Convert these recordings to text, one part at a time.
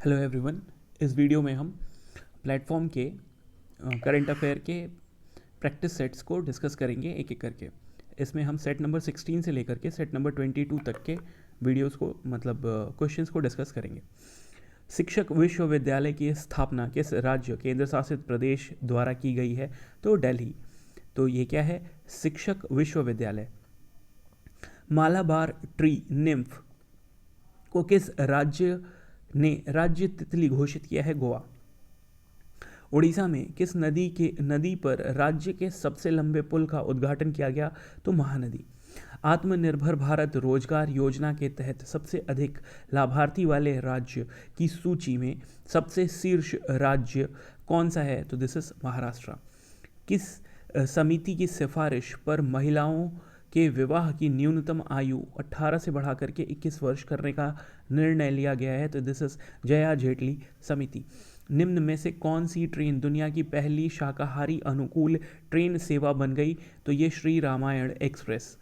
Hello everyone. इस video में हम प्लेटफॉर्म के करंट अफेयर के प्रैक्टिस सेट्स को डिस्कस करेंगे एक एक करके। इसमें हम सेट नंबर 16 से लेकर के सेट नंबर 22 तक के वीडियोस को मतलब क्वेश्चंस को डिस्कस करेंगे। शिक्षक विश्वविद्यालय की स्थापना किस राज्य केंद्र शासित प्रदेश द्वारा की गई है? तो दिल्ली। तो ये क्या है? शिक्षक विश्वविद्यालय। मालाबार ट्री निम्फ को किस राज्य ने राज्य तितली घोषित किया है? गोवा। उड़ीसा में किस नदी पर राज्य के सबसे लंबे पुल का उद्घाटन किया गया? तो महानदी। आत्मनिर्भर भारत रोजगार योजना के तहत सबसे अधिक लाभार्थी वाले राज्य की सूची में सबसे शीर्ष राज्य कौन सा है? तो दिस इज महाराष्ट्र। किस समिति की सिफारिश पर महिलाओं के विवाह की न्यूनतम आयु 18 से बढ़ाकर के 21 वर्ष करने का निर्णय लिया गया है? तो दिस इज जया जेटली समिति। निम्न में से कौन सी ट्रेन दुनिया की पहली शाकाहारी अनुकूल ट्रेन सेवा बन गई? तो ये श्री रामायण एक्सप्रेस।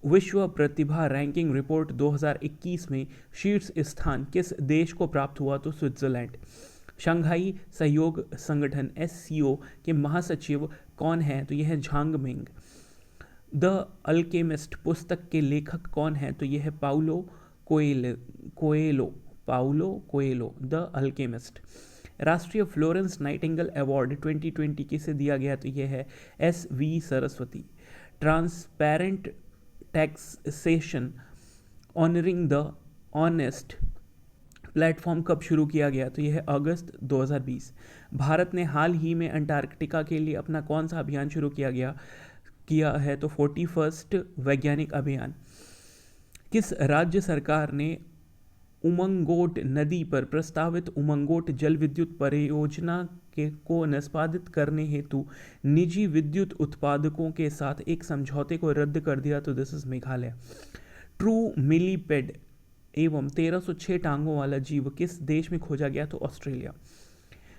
विश्व प्रतिभा रैंकिंग रिपोर्ट 2021 में शीर्ष स्थान किस देश को प्राप्त हुआ? तो स्विट्जरलैंड। शंघाई सहयोग संगठन SCO के महासचिव कौन है? तो यह है झांग मिंग। द अल्केमिस्ट पुस्तक के लेखक कौन है? तो यह है पाउलो कोएलो। The alchemist. राष्ट्रीय फ्लोरेंस नाइटिंगेल अवार्ड 2020 किसे दिया गया? तो यह है SV Saraswati. Transparent taxation honouring the honest platform कब शुरू किया गया? तो यह है अगस्त 2020। भारत ने हाल ही में अंटार्कटिका के लिए अपना कौन सा अभियान शुरू किया है? तो 41 वैज्ञानिक अभियान। किस राज्य सरकार ने उमंगोट नदी पर प्रस्तावित उमंगोट जल विद्युत परियोजना को निष्पादित करने हेतु निजी विद्युत उत्पादकों के साथ एक समझौते को रद्द कर दिया? तो this is Meghalaya. True millipede एवं 1306 टांगों वाला जीव किस देश में खोजा गया? तो ऑस्ट्रेलिया।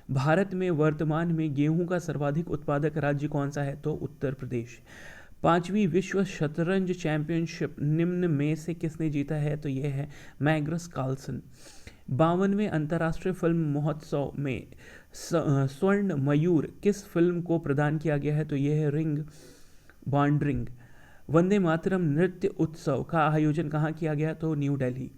भारत में वर्तमान में गेहूं का सर्वाधिक उत्पादक राज्य कौन सा है? तो उत्तर प्रदेश। 5वीं विश्व शतरंज चैंपियनशिप निम्न में से किसने जीता है? तो यह है मैग्नस कार्लसन। 52वें अंतर्राष्ट्रीय फिल्म महोत्सव में स्वर्ण मयूर किस फिल्म को प्रदान किया गया है? तो यह है रिंग बॉन्डरिंग। वंदे मातरम नृत्य उत्सव का आयोजन कहाँ किया गया? तो न्यू दिल्ली।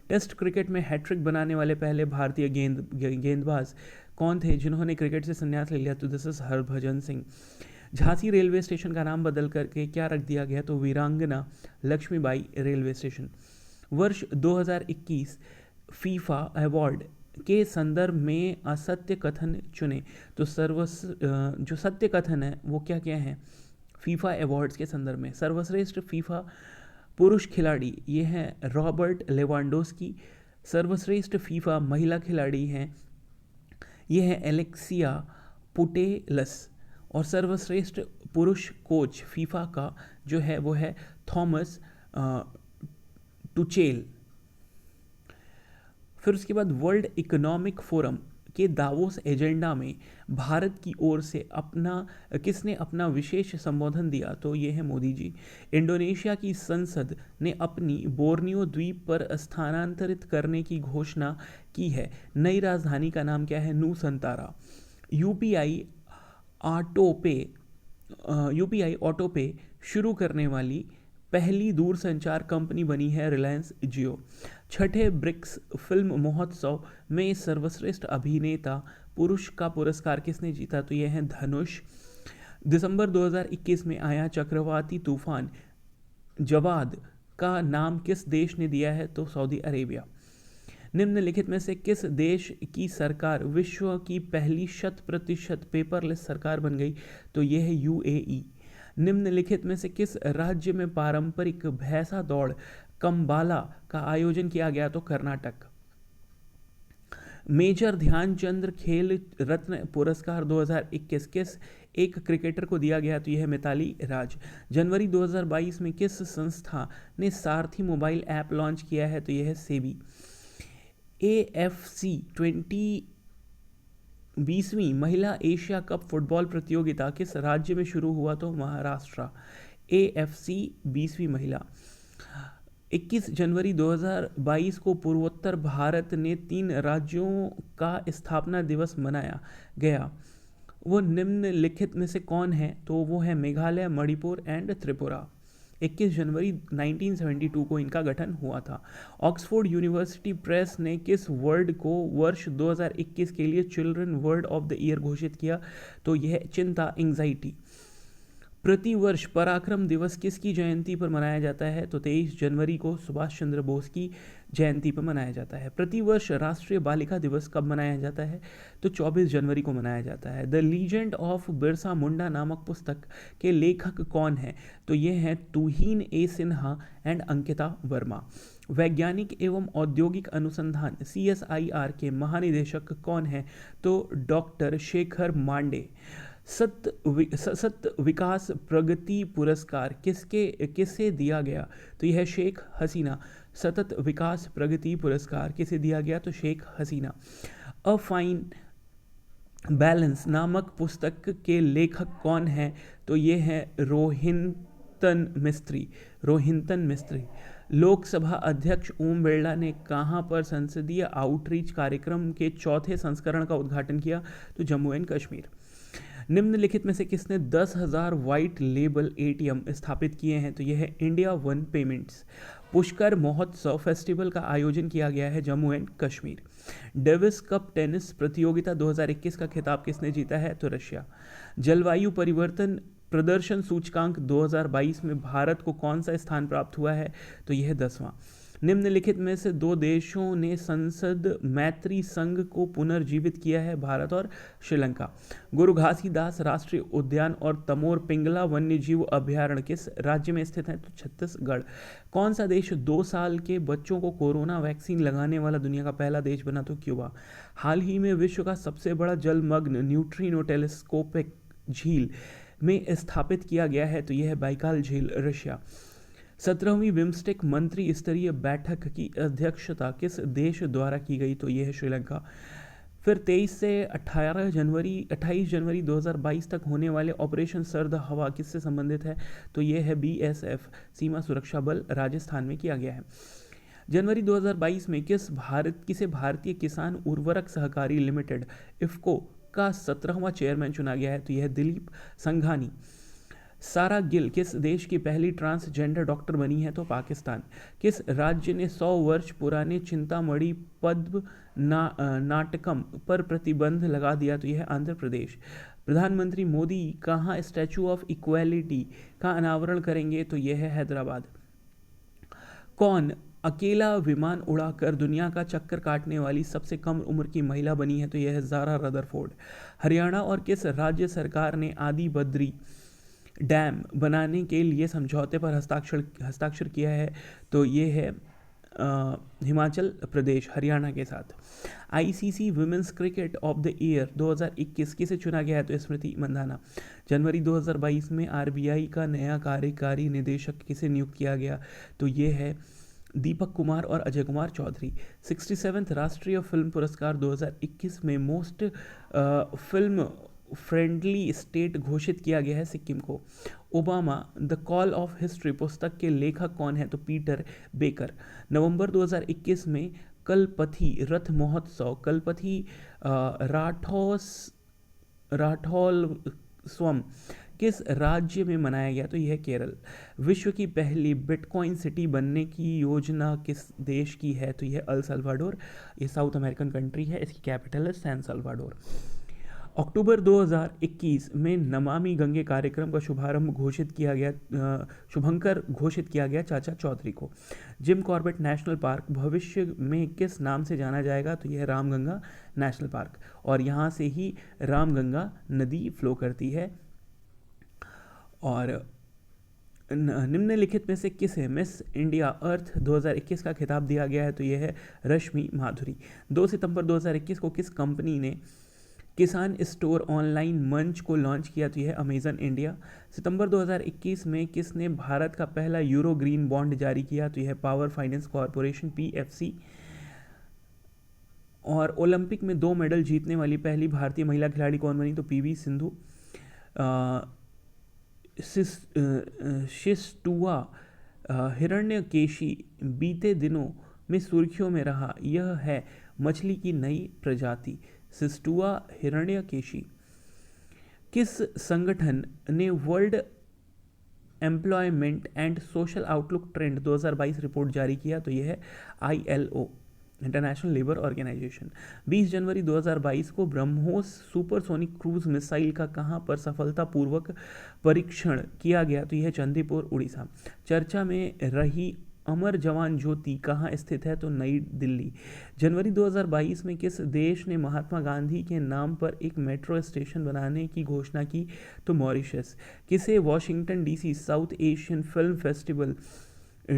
टेस्ट क्रिकेट में हैट्रिक बनाने वाले पहले भारतीय गेंदबाज कौन थे जिन्होंने क्रिकेट से संन्यास ले लिया? तो this is Harbhajan Singh. Jhansi railway station का नाम बदल करके क्या रख दिया गया? तो वीरांगना लक्ष्मीबाई रेलवे स्टेशन। वर्ष 2021 फीफा अवार्ड के संदर्भ में असत्य कथन चुने। तो जो सत्य कथन है वो क्या क्या है फीफा अवार्ड्स के संदर्भ में? सर्वश्रेष्ठ फीफा पुरुष खिलाड़ी ये है रॉबर्ट लेवांडोस्की। सर्वश्रेष्ठ फीफा महिला खिलाड़ी हैं ये है एलेक्सिया पुटेलस। और सर्वश्रेष्ठ पुरुष कोच फीफा का जो है वो है थॉमस टुचेल। फिर उसके बाद वर्ल्ड इकोनॉमिक फोरम के दावोस एजेंडा में भारत की ओर से किसने अपना विशेष संबोधन दिया? तो ये है मोदी जी। इंडोनेशिया की संसद ने अपनी बोर्नियो द्वीप पर स्थानांतरित करने की घोषणा की है। नई राजधानी का नाम क्या है? नूसंतारा। यूपीआई ऑटो पे शुरू करने वाली पहली दूरसंचार कंपनी बनी है रिलायंस जियो। छठे ब्रिक्स फिल्म महोत्सव में सर्वश्रेष्ठ अभिनेता पुरुष का पुरस्कार किसने जीता? तो यह है धनुष। दिसंबर 2021 में आया चक्रवाती तूफान जवाद का नाम किस देश ने दिया है? तो सऊदी अरेबिया। निम्नलिखित में से किस देश की सरकार विश्व की पहली 100% पेपरलेस सरकार बन गई? तो यह है UAE। निम्नलिखित में से किस राज्य में पारंपरिक भैंसा दौड़ कंबाला का आयोजन किया गया? तो कर्नाटक। मेजर ध्यानचंद खेल रत्न पुरस्कार 2021 किस एक क्रिकेटर को दिया गया? तो यह है मिताली राज। जनवरी 2022 में किस संस्था ने सारथी मोबाइल ऐप लॉन्च किया है? तो यह है सेबी। AFC 20वीं महिला एशिया कप फुटबॉल प्रतियोगिता किस राज्य में शुरू हुआ? तो महाराष्ट्र। AFC 20वीं महिला 21 जनवरी 2022 को पूर्वोत्तर भारत ने 3 राज्यों का स्थापना दिवस मनाया गया। वो निम्नलिखित में से कौन है? तो वो है मेघालय, मणिपुर एंड त्रिपुरा। 21 जनवरी 1972 को इनका गठन हुआ था। ऑक्सफोर्ड यूनिवर्सिटी प्रेस ने किस वर्ड को वर्ष 2021 के लिए children word of the year घोषित किया? तो यह चिंता, एंग्जाइटी। प्रतिवर्ष पराक्रम दिवस किसकी जयंती पर मनाया जाता है? तो 23 जनवरी को सुभाष चंद्र बोस की जयंती पर मनाया जाता है। प्रतिवर्ष राष्ट्रीय बालिका दिवस कब मनाया जाता है? तो 24 जनवरी को मनाया जाता है। The legend of Birsa Munda नामक पुस्तक के लेखक कौन है? तो ये हैं तुहीन ए सिन्हा एंड अंकिता वर्मा। वैज्ञानिक एवं औद्योगिक अनुसंधान CSIR के महानिदेशक कौन है? तो डॉक्टर शेखर मांडे। सतत विकास प्रगति पुरस्कार किसे दिया गया? तो यह शेख हसीना। सतत विकास प्रगति पुरस्कार किसे दिया गया? तो Sheikh Hasina. A fine balance नामक पुस्तक के लेखक कौन है? तो ये है रोहिंतन मिस्त्री। रोहिंतन मिस्त्री। लोकसभा अध्यक्ष ओम बिरला ने कहां पर संसदीय आउटरीच कार्यक्रम के चौथे संस्करण का उद्घाटन किया? तो जम्मू एंड कश्मीर। निम्नलिखित में से किसने 10,000 व्हाइट लेबल ATM स्थापित किए हैं? तो यह है इंडिया वन पेमेंट्स। पुष्कर महोत्सव फेस्टिवल का आयोजन किया गया है Jammu and Kashmir. Davis cup tennis प्रतियोगिता 2021 का खिताब किसने जीता है? तो रशिया। जलवायु परिवर्तन प्रदर्शन सूचकांक 2022 में भारत को कौन सा स्थान प्राप्त हुआ है? तो यह 10वां। निम्नलिखित में से 2 देशों ने संसद मैत्री संघ को पुनर्जीवित किया है? भारत और श्रीलंका। गुरु घासीदास राष्ट्रीय उद्यान और तमोर पिंगला वन्यजीव अभ्यारण्य किस राज्य में स्थित है? तो छत्तीसगढ़। कौन सा देश 2 साल के बच्चों को कोरोना वैक्सीन लगाने वाला दुनिया का पहला देश बना? तो क्यूबा। हाल ही में विश्व का सबसे बड़ा जलमग्न न्यूट्रिनो टेलीस्कोपिक झील में स्थापित किया गया है? तो यह है बाइकाल झील, रशिया। 17वीं बिम्स्टेक मंत्री स्तरीय बैठक की अध्यक्षता किस देश द्वारा की गई? तो यह है श्रीलंका। फिर 23 से 28 जनवरी 2022 तक होने वाले ऑपरेशन सर्द हवा किससे संबंधित है? तो यह है BSF सीमा सुरक्षा बल, राजस्थान में किया गया है। जनवरी 2022 में किसे भारतीय किसान उर्वरक सहकारी लिमिटेड इफ्को का 17वां चेयरमैन चुना गया है? तो यह दिलीप संघानी। सारा गिल किस देश की पहली ट्रांसजेंडर डॉक्टर बनी है? तो पाकिस्तान। किस राज्य ने 100 वर्ष पुराने चिंतामणि पद्म नाटकम पर प्रतिबंध लगा दिया? तो यह है आंध्र प्रदेश। प्रधानमंत्री मोदी कहाँ स्टैचू ऑफ इक्वालिटी का अनावरण करेंगे? तो यह है हैदराबाद। कौन अकेला विमान उड़ाकर दुनिया का चक्कर काटने वाली सबसे कम उम्र की महिला बनी है? तो यह है ज़ारा रदरफोर्ड। हरियाणा और किस राज्य सरकार ने आदि बद्री डैम बनाने के लिए समझौते पर हस्ताक्षर किया है? तो ये है हिमाचल प्रदेश हरियाणा के साथ। ICC women's cricket of the year 2021 किसे चुना गया है? तो स्मृति मंधाना। जनवरी 2022 में RBI का नया कार्यकारी निदेशक किसे नियुक्त किया गया? तो ये है दीपक कुमार और अजय कुमार चौधरी। 67th राष्ट्रीय फिल्म पुरस्कार 2021 में मोस्ट फिल्म फ्रेंडली स्टेट घोषित किया गया है सिक्किम को। Obama the call of history पुस्तक के लेखक कौन है? तो पीटर बेकर। नवंबर 2021 में कलपथी रथ महोत्सव कलपथी राठौलस्वम किस राज्य में मनाया गया? तो यह है केरल। विश्व की पहली बिटकॉइन सिटी बनने की योजना किस देश की है? तो यह अल सल्वाडोर। ये साउथ अमेरिकन कंट्री है, इसकी कैपिटल है सैन सल्वाडोर। अक्टूबर 2021 में नमामि गंगे कार्यक्रम का शुभारंभ शुभंकर घोषित किया गया चाचा चौधरी को। जिम कॉर्बेट नेशनल पार्क भविष्य में किस नाम से जाना जाएगा? तो यह रामगंगा नेशनल पार्क, और यहाँ से ही रामगंगा नदी फ्लो करती है। और निम्नलिखित में से किसे मिस इंडिया अर्थ 2021 का खिताब दिया गया है? तो यह है रश्मि माधुरी। 2 सितंबर 2021 को किस कंपनी ने किसान स्टोर ऑनलाइन मंच को लॉन्च किया? तो यह है अमेजन इंडिया। सितंबर 2021 में किसने भारत का पहला यूरो ग्रीन बॉन्ड जारी किया? तो यह है पावर फाइनेंस कॉरपोरेशन PFC। और ओलंपिक में 2 मेडल जीतने वाली पहली भारतीय महिला खिलाड़ी कौन बनी? तो PV सिंधु। शिस्तुआ हिरण्यकेशी बीते दिनों में सुर्खियों में रहा। यह है मछली की नई प्रजाति सिस्टुआ हिरण्यकेशी। किस संगठन ने world employment and social outlook trend 2022 report जारी किया? तो यह है ILO, इंटरनेशनल लेबर ऑर्गेनाइजेशन। 20 जनवरी 2022 को ब्रह्मोस सुपरसोनिक क्रूज मिसाइल का कहां पर सफलतापूर्वक परीक्षण किया गया? तो यह चंदीपुर, उड़ीसा। चर्चा में रही अमर जवान ज्योति कहाँ स्थित है? तो नई दिल्ली। जनवरी 2022 में किस देश ने महात्मा गांधी के नाम पर एक मेट्रो स्टेशन बनाने की घोषणा की? तो मॉरिशस। किसे Washington DC south Asian film festival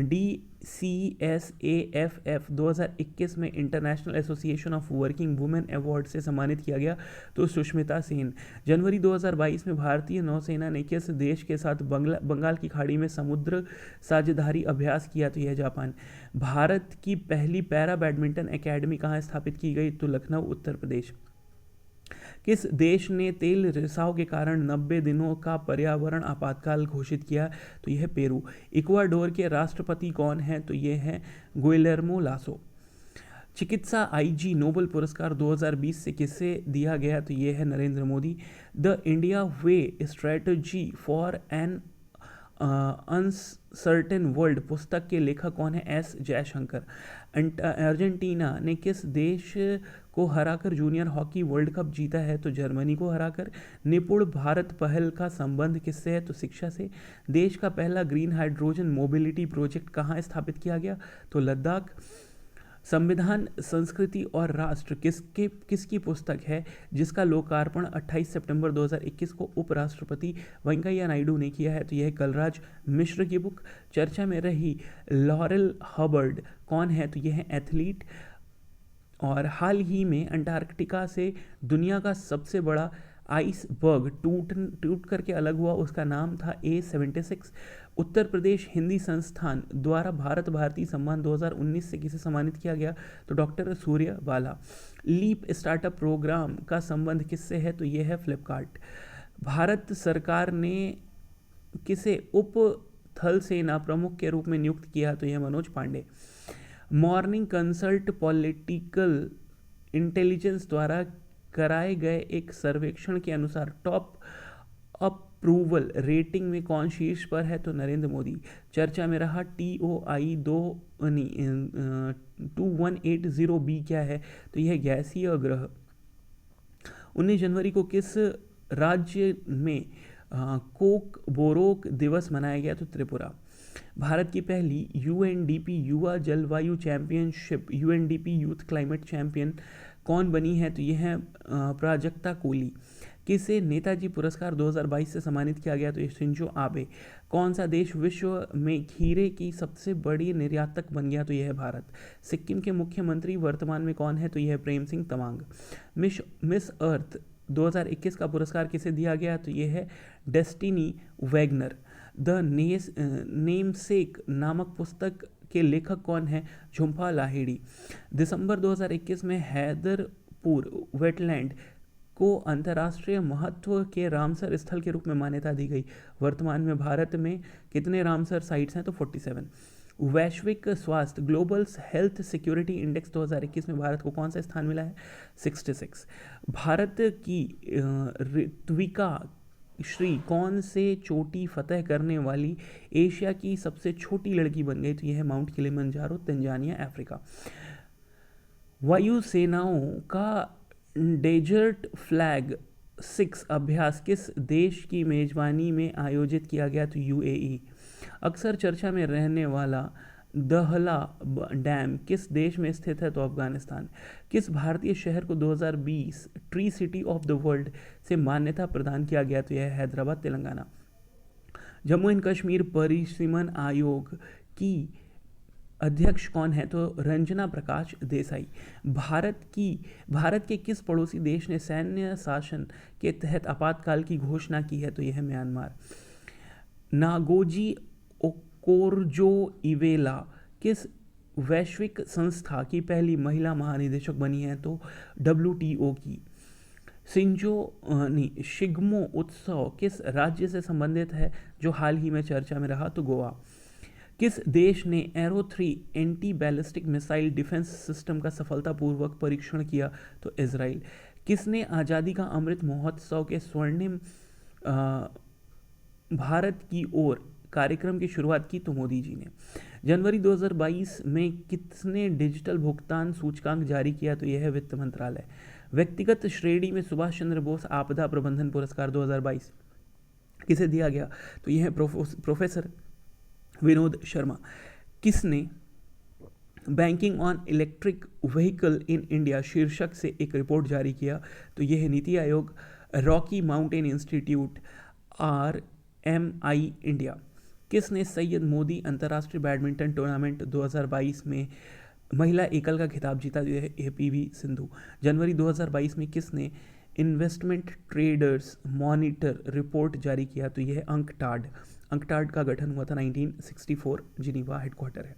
DCSAFF 2021 में international association of working women award से सम्मानित किया गया? तो सुष्मिता सेन। जनवरी 2022 में भारतीय नौसेना ने किस देश के साथ बंगाल की खाड़ी में समुद्र साझेदारी अभ्यास किया? तो यह जापान। भारत की पहली पैरा बैडमिंटन एकेडमी कहाँ स्थापित की गई? तो लखनऊ, उत्तर प्रदेश। किस देश ने तेल रिसाव के कारण 90 दिनों का पर्यावरण आपातकाल घोषित किया? तो यह पेरू। इक्वाडोर के राष्ट्रपति कौन है? तो यह है गुइलेर्मो लासो। चिकित्सा IG नोबेल पुरस्कार 2020 से किसे दिया गया? तो यह है Narendra Modi. The India way strategy for an uncertain world पुस्तक के लेखक कौन है? S जयशंकर। अर्जेंटीना ने किस देश को हराकर जूनियर हॉकी वर्ल्ड कप जीता है? तो जर्मनी को हराकर। निपुण भारत पहल का संबंध किससे है? तो शिक्षा से। देश का पहला ग्रीन हाइड्रोजन मोबिलिटी प्रोजेक्ट कहाँ स्थापित किया गया? तो लद्दाख। संविधान, संस्कृति और राष्ट्र किसकी पुस्तक है जिसका लोकार्पण 28 सितंबर 2021 को उपराष्ट्रपति वेंकैया नायडू ने किया है? तो यह कलराज मिश्र की बुक। चर्चा में रही लॉरेल हबर्ड कौन है? तो यह है एथलीट। और हाल ही में अंटार्कटिका से दुनिया का सबसे बड़ा आइसबर्ग टूट करके अलग हुआ, उसका नाम था A76। उत्तर प्रदेश हिंदी संस्थान द्वारा भारत भारती सम्मान 2019 से किसे सम्मानित किया गया? तो doctor Suryabala. Leap startup program का संबंध किससे है? तो यह है फ्लिपकार्ट। भारत सरकार ने किसे उप थल सेना प्रमुख के रूप में नियुक्त किया? तो यह Manoj Pande. Morning consult political intelligence द्वारा कराए गए एक सर्वेक्षण के अनुसार टॉप अप्रूवल रेटिंग में कौन शीर्ष पर है? तो नरेंद्र मोदी। चर्चा में रहा TOI 2180b क्या है? तो यह गैसीय ग्रह। 19 जनवरी को किस राज्य में कोक बोरोक दिवस मनाया गया? तो त्रिपुरा। भारत की पहली UNDP युवा जलवायु championship UNDP youth climate champion कौन बनी है? तो यह है प्राजक्ता कोली। किसे नेताजी पुरस्कार 2022 से सम्मानित किया गया? तो ये शिंजो आबे। कौन सा देश विश्व में खीरे की सबसे बड़ी निर्यातक बन गया? तो यह है भारत। सिक्किम के मुख्यमंत्री वर्तमान में कौन है? तो यह है प्रेम सिंह तमांग। मिस अर्थ 2021 का पुरस्कार किसे दिया गया? तो यह है डेस्टिनी वैगनर। द नेमसेक नामक पुस्तक के लेखक कौन है? झुम्पा लाहिड़ी। दिसंबर 2021 में हैदरपुर वेटलैंड को अंतर्राष्ट्रीय महत्व के रामसर स्थल के रूप में मान्यता दी गई। वर्तमान में भारत में कितने रामसर साइट्स हैं? तो 47। वैश्विक स्वास्थ्य ग्लोबल हेल्थ सिक्योरिटी इंडेक्स 2021 में भारत को कौन सा स्थान मिला है? 66। भारत की ऋत्विका श्री कौन से चोटी फतेह करने वाली एशिया की सबसे छोटी लड़की बन गई? तो यह है माउंट किलिमंजारो, तंजानिया, अफ्रीका। वायुसेनाओं का डेजर्ट फ्लैग 6 अभ्यास किस देश की मेजबानी में आयोजित किया गया? तो UAE। अक्सर चर्चा में रहने वाला दहला डैम किस देश में स्थित है? तो अफगानिस्तान। किस भारतीय शहर को 2020 tree city of the world से मान्यता प्रदान किया गया? तो यह है हैदराबाद, तेलंगाना। जम्मू एंड कश्मीर परिसीमन आयोग की अध्यक्ष कौन है? तो रंजना प्रकाश देसाई। भारत के किस पड़ोसी देश ने सैन्य शासन के तहत आपातकाल की घोषणा की है? तो यह है म्यांमार। नागोजी ओकोरजो इवेला किस वैश्विक संस्था की पहली महिला महानिदेशक बनी है? तो WTO की। शिग्मो उत्सव किस राज्य से संबंधित है जो हाल ही में चर्चा में रहा? तो गोवा। किस देश ने arrow 3 anti ballistic missile defence system का सफलतापूर्वक परीक्षण किया? तो इजराइल। किसने आज़ादी का अमृत महोत्सव के स्वर्णिम भारत की ओर कार्यक्रम की शुरुआत की? तो मोदी जी ने। जनवरी 2022 में किसने डिजिटल भुगतान सूचकांक जारी किया? तो यह है वित्त मंत्रालय। व्यक्तिगत श्रेणी में सुभाष चंद्र बोस आपदा प्रबंधन पुरस्कार 2022 किसे दिया गया? तो यह है प्रोफेसर विनोद शर्मा। किसने banking on electric vehicle in India शीर्षक से एक रिपोर्ट जारी किया? तो यह है NITI Aayog, Rocky mountain institute, RMI India. किसने सैयद मोदी अंतर्राष्ट्रीय बैडमिंटन टूर्नामेंट 2022 में महिला एकल का खिताब जीता? जो है PV सिंधु। जनवरी 2022 में किसने इन्वेस्टमेंट ट्रेडर्स मॉनिटर रिपोर्ट जारी किया? तो यह है अंकटाड। अंकटाड का गठन हुआ था 1964, जिनीवा हेडक्वार्टर है।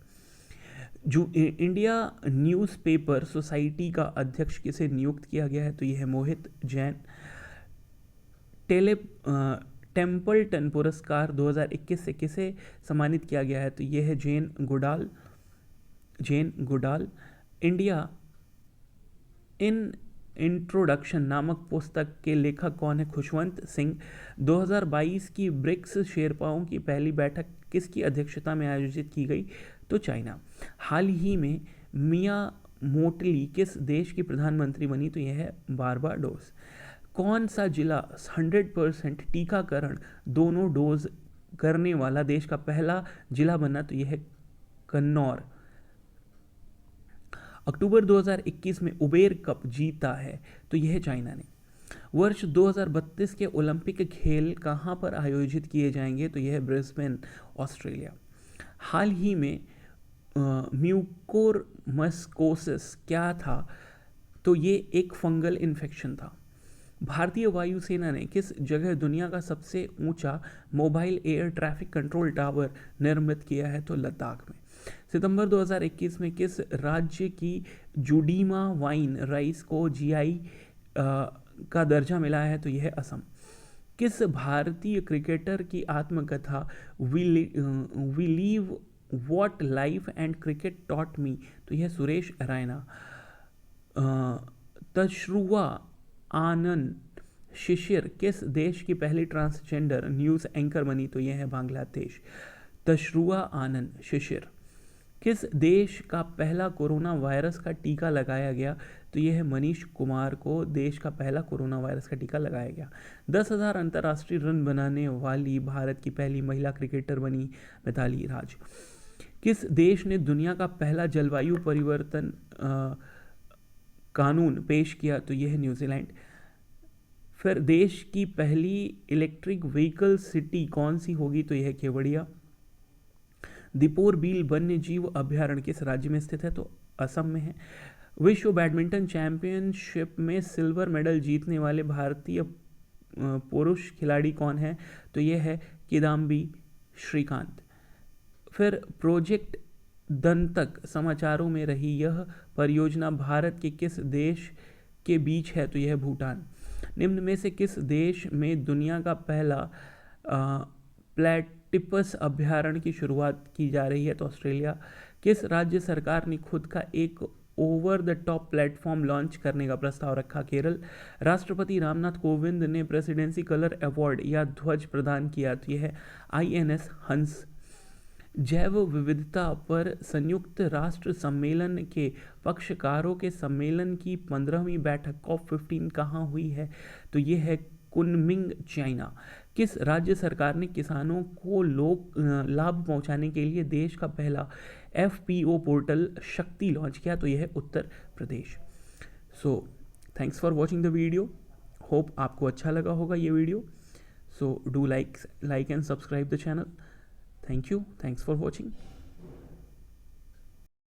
जो इंडिया न्यूज़पेपर सोसाइटी का अध्यक्ष किसे नियुक्त किया गया है? तो यह है मोहित जैन। टेम्पल्टन पुरस्कार 2021 से किसे सम्मानित किया गया है? तो यह है Jane Goodall. India in introduction नामक पुस्तक के लेखक कौन है? खुशवंत सिंह। 2022 की ब्रिक्स शेरपाओं की पहली बैठक किसकी अध्यक्षता में आयोजित की गई? तो चाइना। हाल ही में मिया मोटली किस देश की प्रधानमंत्री बनी? तो यह है बारबाडोस। कौन सा जिला 100% टीकाकरण दोनों डोज करने वाला देश का पहला जिला बना? तो यह है कन्नौर। अक्टूबर 2021 में उबेर कप जीता है? तो यह चाइना ने। वर्ष 2032 के ओलंपिक खेल कहाँ पर आयोजित किए जाएंगे? तो यह है ब्रिस्बेन, ऑस्ट्रेलिया। हाल ही में म्यूकोरमस्कोसिस क्या था? तो ये एक फंगल इन्फेक्शन था। भारतीय वायुसेना ने किस जगह दुनिया का सबसे ऊंचा mobile air traffic control tower निर्मित किया है? तो लद्दाख में। सितंबर 2021 में किस राज्य की जुडीमा वाइन राइस को GI का दर्जा मिला है? तो यह है असम। किस भारतीय क्रिकेटर की आत्मकथा believe what life and cricket taught me? तो यह सुरेश रैना। तशरुआ आनंद शिशिर किस देश की पहली ट्रांसजेंडर न्यूज़ एंकर बनी? तो यह है बांग्लादेश। तशरुआ आनंद शिशिर। किस देश का पहला कोरोना वायरस का टीका लगाया गया? तो यह है मनीष कुमार को देश का पहला कोरोना वायरस का टीका लगाया गया। 10,000 अंतर्राष्ट्रीय रन बनाने वाली भारत की पहली महिला क्रिकेटर बनी मिताली राज। किस देश ने दुनिया का पहला जलवायु परिवर्तन कानून पेश किया? तो यह है न्यूजीलैंड। फिर देश की पहली इलेक्ट्रिक व्हीकल सिटी कौन सी होगी? तो यह है केवड़िया। दीपोर बील वन्य जीव अभ्यारण्य किस राज्य में स्थित है? तो असम में है। विश्व बैडमिंटन चैंपियनशिप में सिल्वर मेडल जीतने वाले भारतीय पुरुष खिलाड़ी कौन है? तो यह है किदाम्बी श्रीकांत। फिर प्रोजेक्ट दंतक समाचारों में रही यह परियोजना भारत के किस देश के बीच है? तो यह भूटान। निम्न में से किस देश में दुनिया का पहला प्लेटिपस अभ्यारण्य की शुरुआत की जा रही है? तो ऑस्ट्रेलिया। किस राज्य सरकार ने खुद का एक over the top platform launch करने का प्रस्ताव रखा? केरल। राष्ट्रपति रामनाथ कोविंद ने प्रेसिडेंसी कलर अवार्ड या ध्वज प्रदान किया? तो यह है INS हंस। जैव विविधता पर संयुक्त राष्ट्र सम्मेलन के पक्षकारों के सम्मेलन की 15वीं बैठक COP15 कहाँ हुई है? तो ये है कुनमिंग, चाइना। किस राज्य सरकार ने किसानों को लाभ पहुंचाने के लिए देश का पहला FPO पोर्टल शक्ति लॉन्च किया? तो यह है Uttar Pradesh. So thanks for watching the video. Hope आपको अच्छा लगा होगा ये video. So do like and subscribe the channel. Thank you. Thanks for watching.